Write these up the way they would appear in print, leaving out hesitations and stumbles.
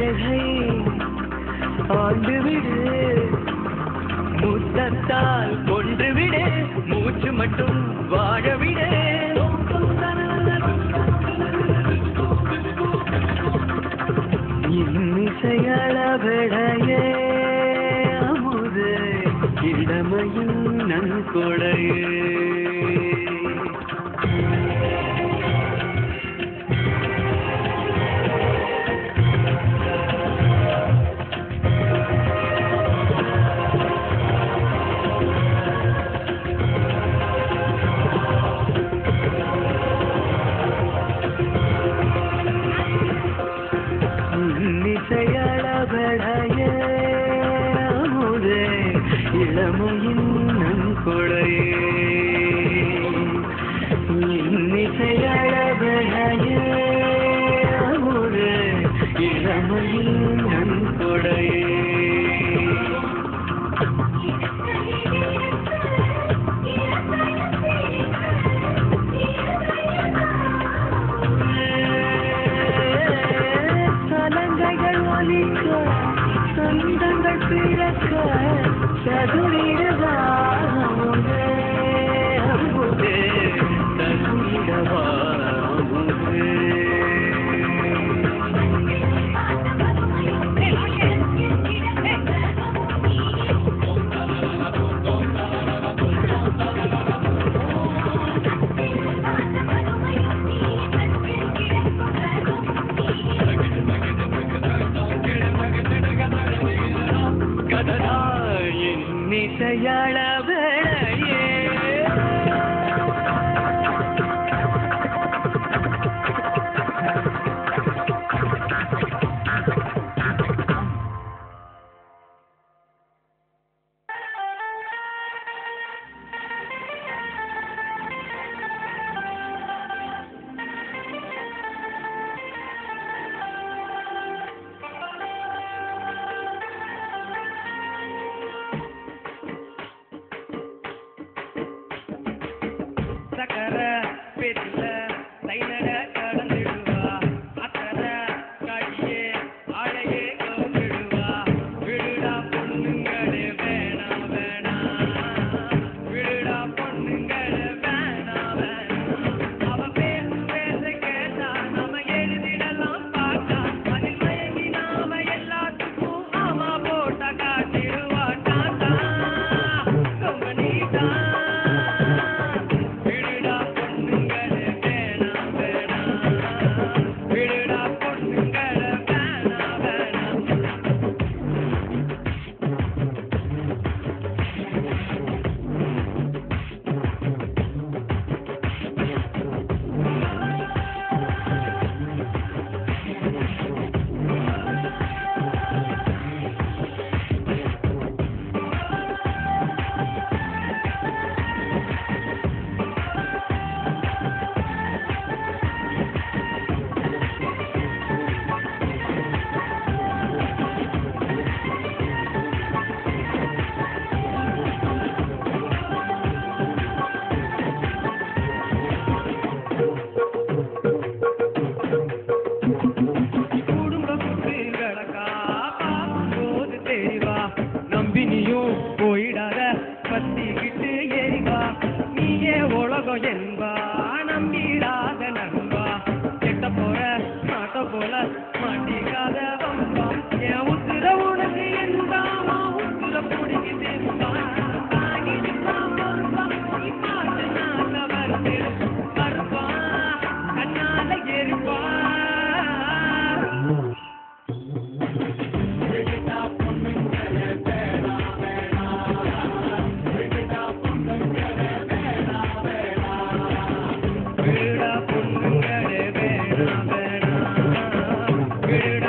அழகை ஆண்டுவிடு, முத்தத்தால் கொன்றுவிடு, மூச்சு மட்டும் வாழவிடு. இன்னிசையளவிடையே அமுது இளமையின் நன்கொடையே. இசையளவடையே அமுதே இளமையின் நன்கொடையே. இன்னிசையளவடையே அமுதே இளமையின் நன்கொடையே. சொந்தங்கள் பிறக்க சதுரிடவா அமுதே அமுதே சதுரிடவா அமுதே. இன்னிசையளவடையே சக்கர பேச்சில தைனட கடந்துடுவா, அக்கற காடியே ஆளையே கவுந்துடுவா. விடுடா பொண்ணுங்களே வேணா வேணா, விடுடா பொண்ணுங்களே வேணா வேணா. அவ பேசு பேச கேட்டா நாம எழுதிடலாம் பாட்டா, அதில் மயங்கி நாம எல்லாத்துக்கும் ஆமா போட்டா காட்டிடுவா டாட்டா. ரொம்ப நீட்டா போயிடாத பத்திக்கிட்டு எரிவா, நீயே உலகம் என்பா நம்பிடாத நண்பா. கெட்ட போற மாட்ட போல மாட்டிக்காத வம்பா, என் உசுர உனக்கு என்றாமா உசுர பிடிக்கு தேம்பா. கருப்பா கண்ணால எரிப்பா. விடுடா பொண்ணுங்களே வேணா வேணா, விடுடா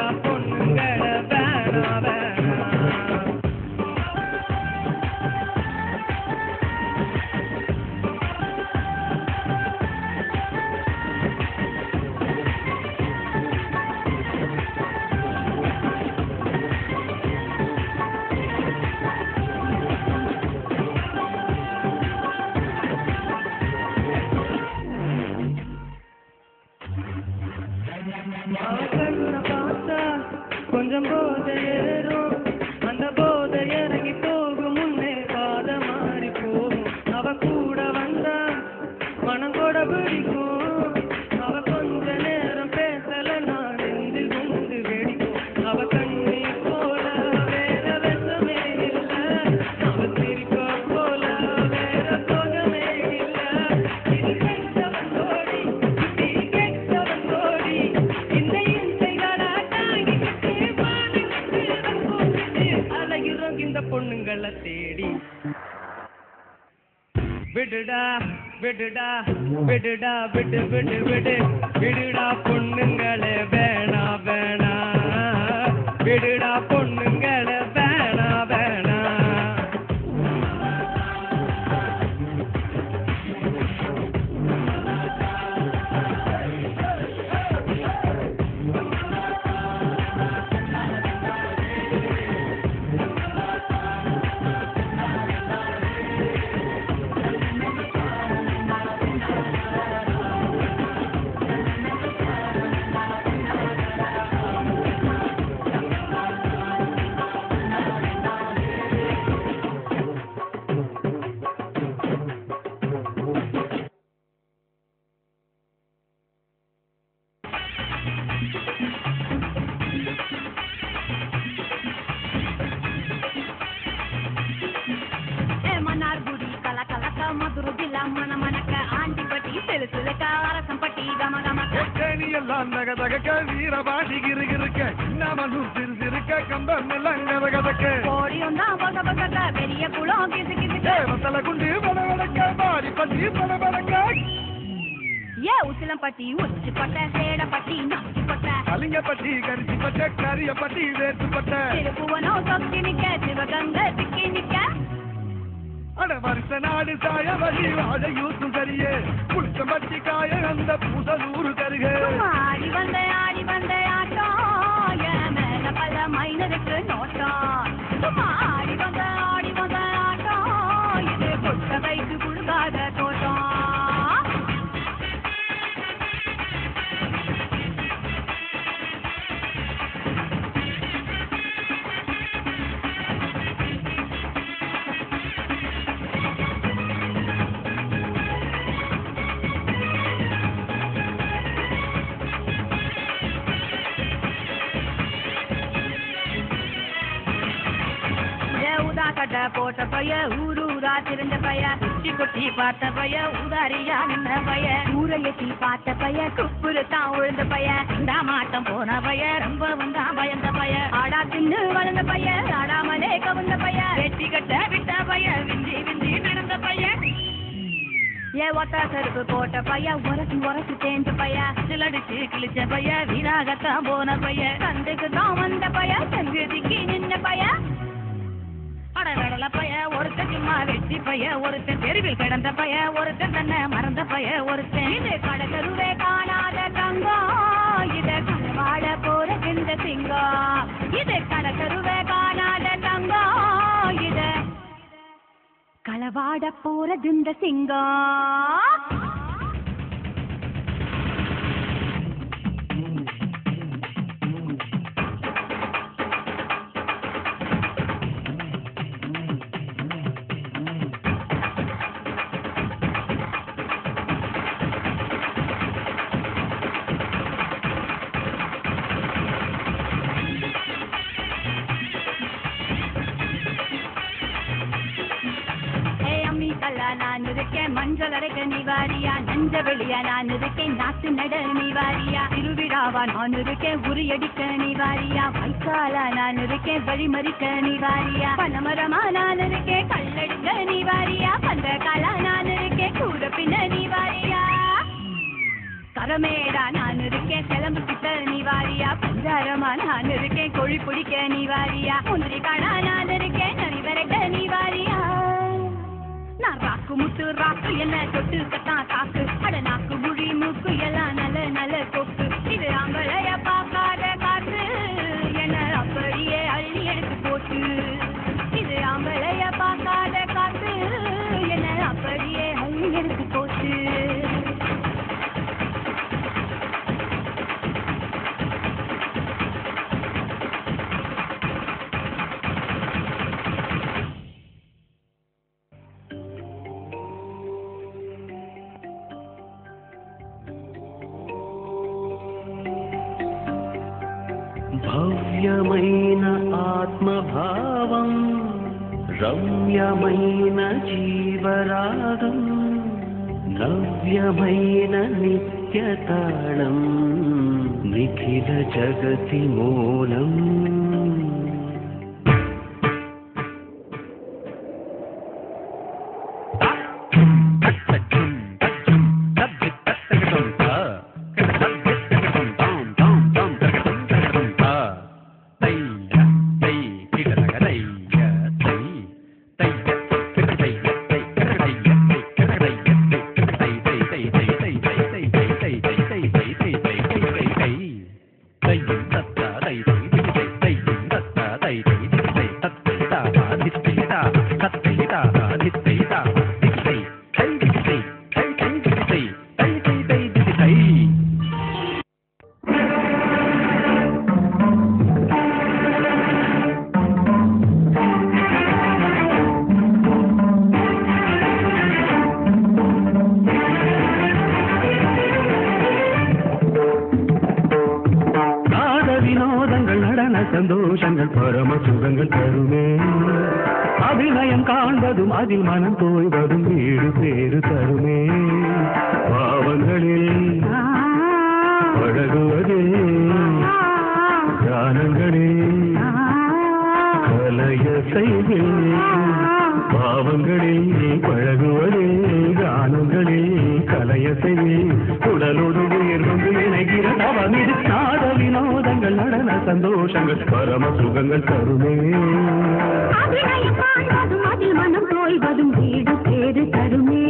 விடுடா விடுடா விடுடா விடு விடு விடு விடுடா பொண்ணுங்களே வேணா வேணா விடுடா பொண்ணுங்களே வேணா வேணா மதுரை ஜில்லா மன மணக்க ஆண்டிப்பட்டி செலுத்துலக்க அரசம்பட்டி கம கமக்க தேனியெல்லாம் தகதக வீரபாடி கிருகிருக்க நமனூர் சிறுசிருக்க கம்பம் எல்லாம் கதகதக்க கோடியும் தான் பக பக பெரிய குளம் கிசு கிசுக்க வத்தல குண்டு படவடக்க பாடி பட்டி படவடக்க ஏ உசிலம்பட்டி உச்சிப்பட்ட சேடப்பட்டி நச்சிப்பட்ட கலிங்கப்பட்டி கரிசிப்பட்ட கரியப்பட்டி வேற்றுப்பட்ட திருப்புவனம் சொக்கி நிக்க சிவகங்கை திக்கி நிக்க அட வருஷ நாடு சாய வழி வாழ யூசும் சரியே புளிச்ச பட்டி காய அந்த பூசலூரு கருக ஆடி வந்த ஆட்டம் என் மேல பல மைனருக்கு நோட்டம் ஆடி வந்த ஆட்டம் இது கொட்ட வைத்து கொடுக்காத தோட்டம் கட்ட போட்ட பைய ஊரூரா திரிஞ்ச பைய குட்டி குட்டி பார்த்த பைய உதாரியா நின்ற பைய ஊரை எட்டி பார்த்த பைய குப்புரு தான் உழுந்த பைய இந்த மாட்டம் போன பைய ரொம்ப வந்தா பயந்த பைய ஆடா தின்னு வளர்ந்த பைய ஆடாமலே கவுந்த பைய வெட்டி கட்ட விட்ட பைய விந்தி விந்தி நடந்த பைய ஏ ஒத்த செருப்பு போட்ட பைய உரசி தேஞ்ச பைய சிலடிச்சு கிழிச்ச பைய வீணாகத்தான் போன பைய சந்தைக்கு தான் வந்த பைய செங்கு திக்கி நின்ன பைய அடல பைய ஒருத்தன் சும்மா வெட்டி பைய ஒருத்தன் தெருவில் கிடந்த பைய ஒருத்தன் தன்னை மறந்த பைய ஒருத்தன் இது கடற்கருவே காணாத தங்கம் இத கனவாட போற இந்த சிங்கம் இது கடற்கருவே காணாத தங்கம் இத களவாட போறது இந்த சிங்கம் நான் இருக்கேன் மஞ்சள் அரைக்க நீவாரியா நஞ்ச வெளியா நான் இருக்கேன் நாட்டு நட நீவாரியா திருவிழாவா நான் இருக்கேன் உரியடிக்க நீவாரியா வைக்காலா நான் இருக்கேன் வழிமறிக்க நீவாரியா பனமரமா நான் இருக்கேன் கல்லடிக்க நீவாரியா பந்த காலா நான் இருக்கேன் கூட பின்ன நீவாரியா கரமேடா நான் இருக்கேன் கிளம்பு கிட்ட நீவாரியா பஞ்சாரமா நான் இருக்கேன் கொழி பிடிக்க நீவாரியா முந்திரி காடா நான் இருக்கேன் நரி விரட்ட நீவாரியா நான் ராக்கு முட்டு ராக்கு என்ன தொட்டு கட்டான் காக்கு அட நாக்கு முழி மூக்கு எல்லாம் நல்ல நல்ல கொக்கு இது ஆம்பளைய பார்க்காத காத்து என்ன அப்படியே அள்ளி எடுத்து போட்டு இது ஆம்பளைய பார்க்காத காத்து என்ன அப்படியே அள்ளி எடுத்து போட்டு భవ్యమైన ఆత్మభావం రమ్యమైన జీవరాగం నవ్యమైన నిత్యతాళం నిఖిల జగతి మూలం சந்தோஷங்கள் பரம சுகங்கள் தருமே அபிநயம் காண்பதும் அதில் மனம் தோய்வதும் வீடு பேறு தருமே பாவங்களில் பழகுவதில் கானங்களில் கலைய செய்வில் பாவங்களில் பழகுவதில் கானங்களில் கலைய செய்வில் உடலோடு உயிர் கொண்டு இணைகிற தவமிது நாத வினோதங்கள் நடன சந்தோஷங்கள் பரம சுகங்கள் தருமே அதில் மனம் தோய்வதும் வீடு பேறு தருமே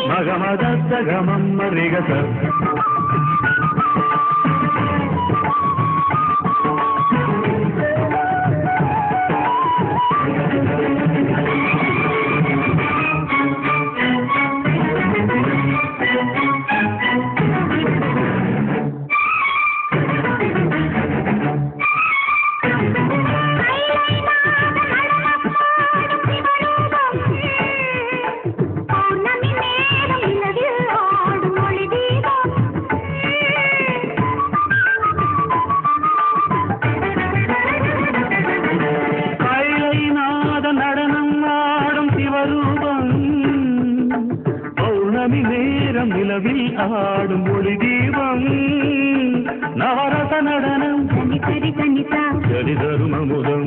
மகமதம் மரிகச நிலவில் ஆடும் ஒளி தீபம் நவரச நடனம் ஜதி தரும் அமுதம்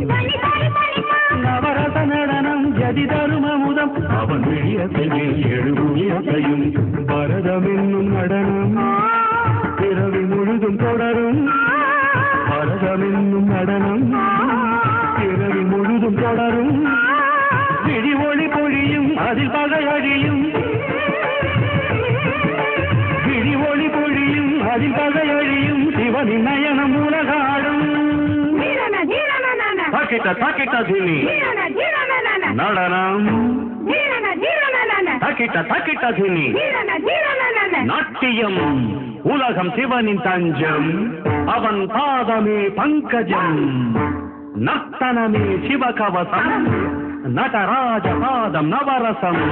நவரச நடனம் ஜதி தரும் அமுதம் அவன் விழியத்தில் எழுபுயத்தையும் பரதம் என்னும் நடனம் பிறவி முழுதும் தொடரும் பரதம் என்னும் நடனம் பிறவி முழுதும் தொடரும் விழி ஒளி பொழியும் அதில் பகை அழியும் ஒளி பொழியும் அதில் பகையழியும் சிவனின் நயனம் உலகாடும் தாக்கிட்ட தாக்கிட்ட தினி நடனம் தாக்கிட்ட தாக்கிட்ட தினி நாட்டியம் உலகம் சிவனின் தஞ்சம் அவன் பாதமே பங்கஜம் நர்த்தனமே சிவகவசம் நடராஜ பாதம் நவரசம்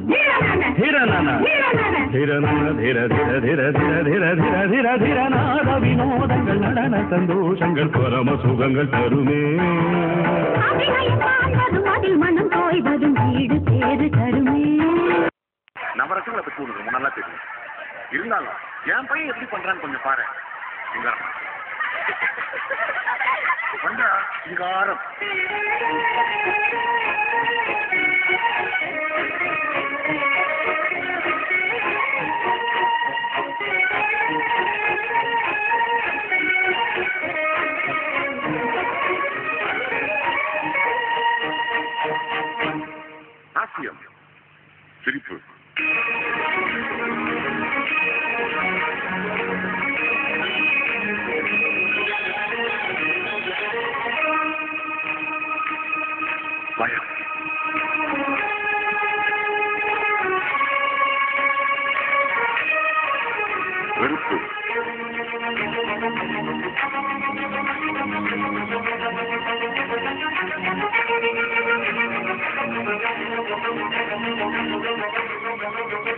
ಧಿರನನ ಧಿರನನ ಧಿರ ಧಿರ ಧಿರ ಧಿರ ಧಿರ ಧಿರ ಧಿರ ಧಿರ நாத வினோதங்கள் நடன சந்தோஷங்கள் பரம சுகங்கள் தருமே அதில் மனம் தோய்வதும் வீடு பேறு தருமே நவரசங்களை பற்றி உனக்கு ரொம்ப நல்லா தெரியும் இருந்தாலும் என் பையன் எப்படி பண்றான்னு கொஞ்சம் பாரு சிங்காரம் பண்றா சிங்காரம் ஆசியம் சிரிப்பு பயம் வெறுப்பு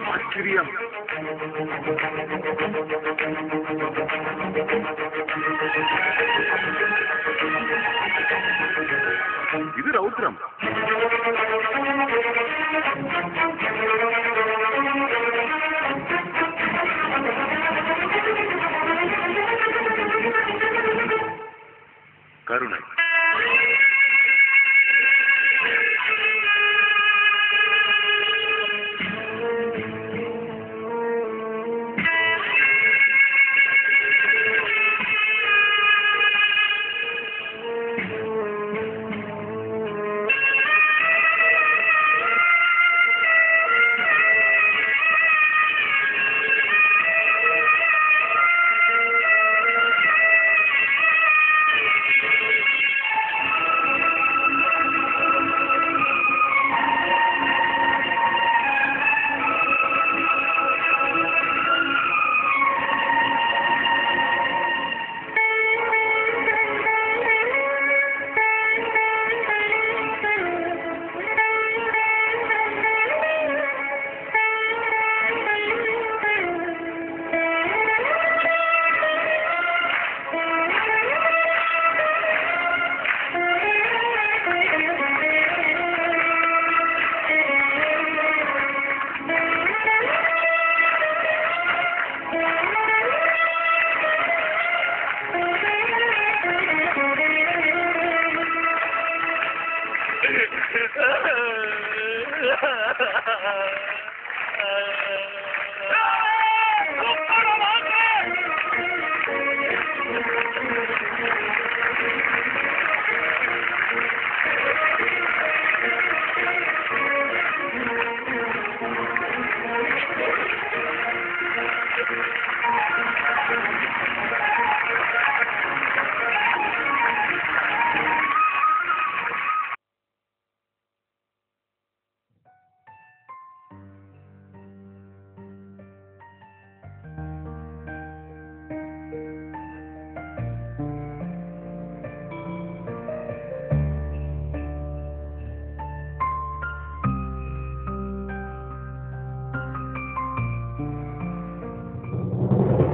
ஆச்சரியம் இது ரௌத்ரம் கருணை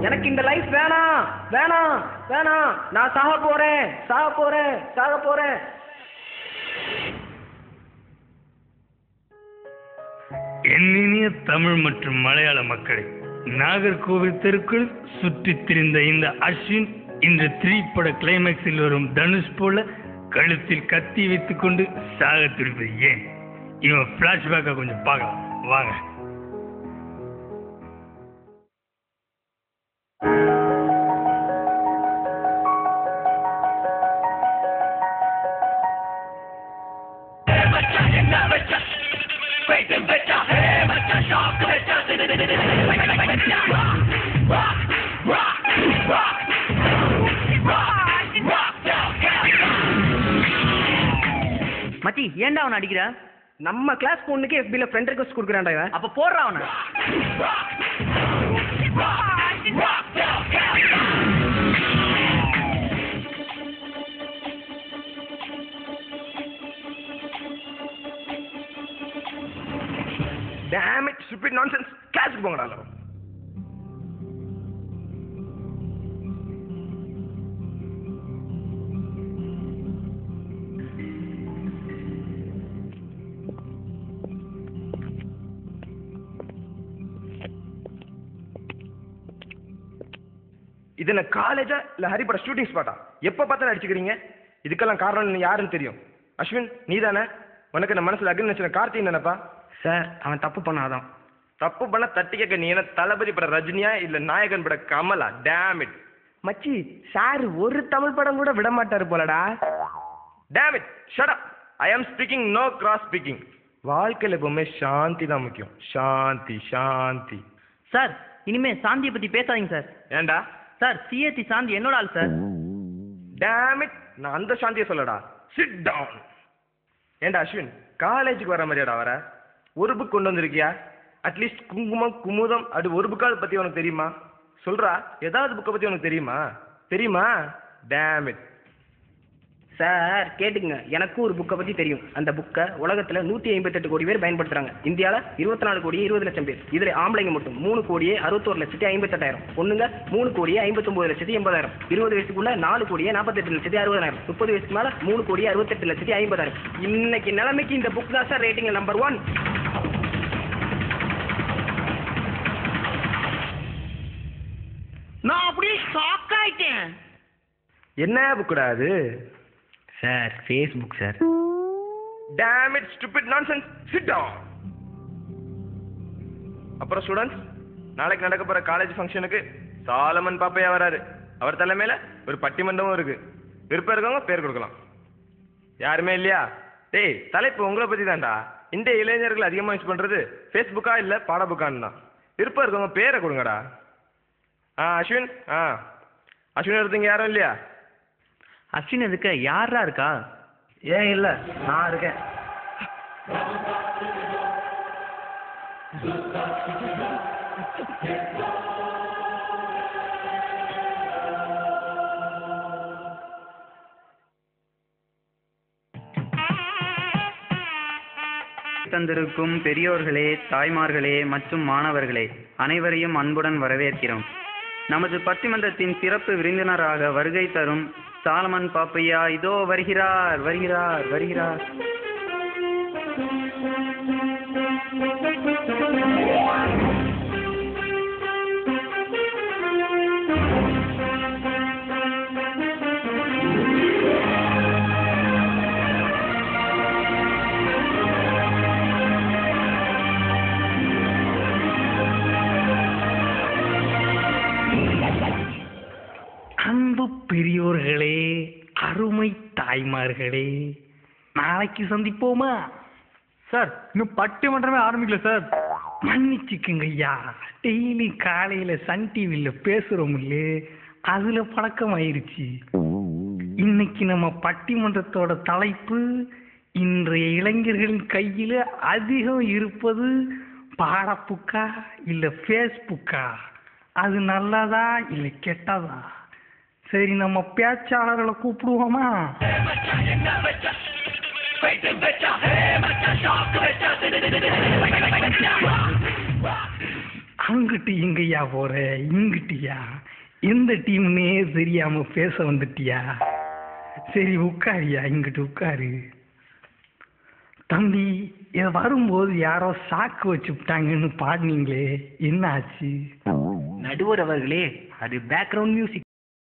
எனக்கு இந்த லைஃப் வேணாம் வேணாம் வேணாம். நான் சாக போறேன். இனிய தமிழ் மற்றும் மலையாள மக்களை, நாகர்கோவில் தெருக்குள் சுற்றித் திரிந்த இந்த அஸ்வின் இன்று திரைப்பட கிளைமேக்ஸில் வரும் தனுஷ் போல கழுத்தில் கத்தி வைத்துக் கொண்டு சாக திருப்பது ஏன்? இவன் பிளாஷ்பேக்கை கொஞ்சம் பார்க்கலாம் வாங்க. மச்சி ஏன்டா அவனை அடிக்கிற? நம்ம கிளாஸ் பொண்ணுக்கு FB-ல ஃப்ரெண்ட் ரிக்வெஸ்ட் கொடுக்குறான்டா இவன். அப்ப போடுறா அவனை. Damn it, stupid nonsense. கிளாஸுக்கு போங்கடா எல்லாரும். இது என்ன காலேஜா இல்ல ஹரிபட ஷூட்டிங் ஸ்பாட்டா? எப்ப பார்த்தாலும் அடிச்சுக்கிறீங்க. இதுக்கெல்லாம் காரணம் யாருன்னு தெரியும். அஸ்வின் நீ தானே? உனக்கு நம்ம மனசுல அக்னி நட்சத்திரம் கார்த்திக் தானப்பா? சார் அவன் தப்பு பண்ணாதான். தப்பு பண்ண தட்டி கேட்க நீ என்ன தளபதி பட ரஜினியா இல்ல நாயகன் பட கமலா? டேம் இட் மச்சி சார் ஒரு தமிழ் படம் கூட விட மாட்டாரு போலடா. Damn it shut up. I am speaking, no cross speaking. வாழ்க்கையில் எப்பவுமே சாந்தி தான் முக்கியம். சாந்தி சாந்தி. சார் இனிமே சாந்தியை பத்தி பேசாதீங்க சார். ஏண்டா? சார் சிஏடி சாந்தி என்னோட ஆள் சார். டேம் இட் நான் அந்த சாந்தியை சொல்லடா. Sit down. ஏண்டா அஸ்வின் காலேஜுக்கு வர மாதிரியாடா வர? ஒரு புக் கொண்டு வந்திருக்கியா? அட்லீஸ்ட் குங்குமம் குமுதம் அது ஒரு புக்காவது பத்தி உனக்கு தெரியுமா? சொல்றா, ஏதாவது புக்கை பத்தி உனக்கு தெரியுமா? Dam it. சார் கேட்டுங்க, எனக்கும் ஒரு புக்கை பத்தி தெரியும். அந்த புக்கை உலகத்துல 158 கோடி பேர் பயன்படுத்துறாங்க. இந்தியால 24 கோடியே 20 லட்சம் பேர். இதுல ஆம்பளைங்க மட்டும் 3 கோடியே 61,58,000, பொண்ணுங்க 3 கோடியே 59,80,000, 20 வயசுக்குள்ள 4 கோடியே 48,60,000, 30 வயசுக்கு மேல 3 கோடியே 68,50,000. இன்னைக்கு நிலைமைக்கு இந்த புக் தான் சார் ரேட்டிங் நம்பர் 1. நான் அப்படியே ஷாக் ஆயிட்டேன். என்ன புக்குடா அது? Sir Facebook sir. Damn it, stupid nonsense. Sit down. அப்புறம் ஸ்டூடெண்ட்ஸ், நாளைக்கு நடக்க போற காலேஜ் ஃபங்க்ஷனுக்கு சாலமன் பாப்பையா வராரு. அவர் தலைமையில ஒரு பட்டிமண்டபம் இருக்கு. விருப்பம் இருக்கவங்க பேர் கொடுக்கலாம். யாருமே இல்லையா? டேய் தலைப்பு உங்களை பத்தி தான்டா. இந்த இளைஞர்கள் அதிகமாக யூஸ் பண்றது ஃபேஸ்புக்கா இல்ல பாட புக்கான்னு தான். விருப்பம் இருக்கவங்க பேரை கொடுங்கடா. அஸ்வின் அஸ்வின் ஒருத்தங்க யாரும் இல்லையா? அஸ்வின் இருக்க யாரா இருக்கா? ஏன் இல்ல, நான் இருக்கேன். தந்திருக்கும் பெரியோர்களே, தாய்மார்களே மற்றும் மாணவர்களே அனைவரையும் அன்புடன் வரவேற்கிறோம். நமது பட்டிமன்றத்தின் சிறப்பு விருந்தினராக வருகை தரும் சாலமன் பாப்பையா இதோ வருகிறார். அன்பு பெரியோர்களே, அருமை தாய்மார்களே, நாளைக்கு சந்திப்போமா? சார் இன்னும் பட்டிமன்றமே ஆரம்பிக்கல சார். மன்னிச்சுக்குங்க ஐயா, டெய்லி காலையில சன் டிவில பேசுறோம் இல்லே, அதுல பழக்கமாயிருச்சு. இன்னைக்கு நம்ம பட்டிமன்றத்தோட தலைப்பு, இன்றைய இளைஞர்களின் கையில அதிகம் இருப்பது பாடப்புக்கா இல்ல ஃபேஸ்புக்கா, அது நல்லதா இல்ல கெட்டதா? சரி, நம்ம பேச்சாளர்களை கூப்பிடுவோமா? அங்கிட்டு எங்கய்யா போற, இங்கிட்டியா, எந்த டீம்னே தெரியாம பேச வந்துட்டியா? சரி உட்காரியா, இங்கிட்டு உட்காரு. தம்பி, இத வரும்போது யாரோ சாக்கு வச்சு விட்டாங்கன்னு பாடினீங்களே, என்ன ஆச்சு? நடுவர் அவர்களே, அது பேக்ரவுண்ட் மியூசிக்.